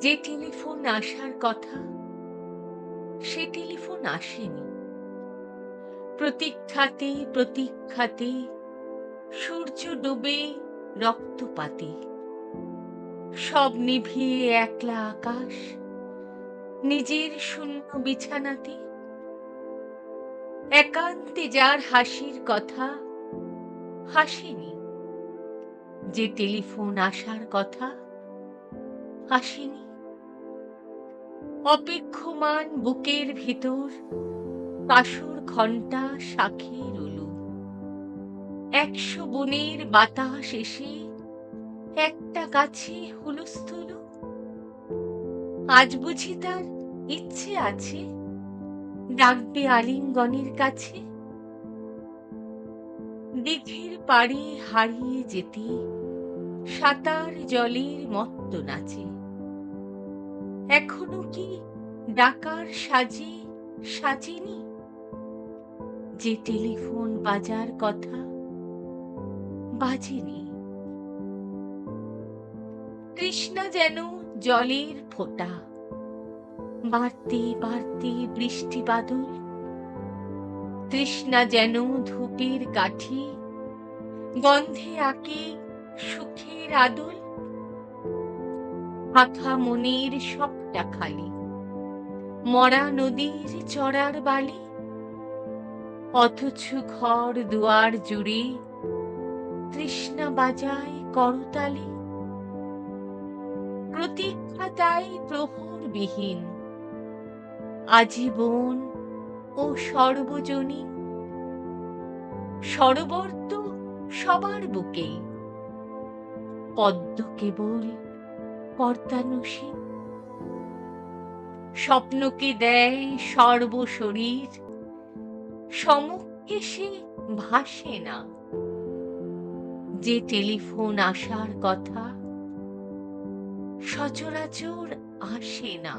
যে টেলিফোন আসার কথা সে টেলিফোন আসেনি। প্রতীক্ষাতে প্রতীক্ষাতে সূর্য ডুবে রক্তপাতে, সব নিভিয়ে একলা আকাশ নিজের শূন্য বিছানাতে। একান্তে যার হাসির কথা হাসেনি, যে টেলিফোন আসার কথা আসেনি। অপেক্ষমান বুকের ভিতর কাসর ঘণ্টা সাক্ষী রইল। ১০০ বনের বাতাস এসে একটা গাছে হুলস্থুল। আজ বুঝি তার ইচ্ছে আছে ডাকবে আলিঙ্গনের কাছে। দিঘির পাড়ে হারিয়ে যেতে সাঁতার জলের মত্ত নাচে। এখনো কি ডাকার সাজে সাজেনি, যে টেলিফোন বাজার কথা বাজেনি। তৃষ্ণা যেন জলের ফোঁটা, বাড়তে বাড়তে বৃষ্টি বাদল। তৃষ্ণা যেন ধূপের কাঠি, গন্ধে আঁকে সুখের আদল। আঁখা মনের সবটা খালি, মরা নদীর চড়ার বালি। অথচ ঘর দুয়ার জুড়ে তৃষ্ণা বাজায় করতালি। প্রতীক্ষা তাই প্রহরবিহীন, আজীবন ও সর্বজনীন। সরোবর তো সবার বুকেই, পদ্ম কেবল পর্দানুসীন। স্বপ্নকে দেয় সর্বশরীর, সমক্ষে সে ভাসে না, যে টেলিফোন আসার কথা সচরাচর আসে না।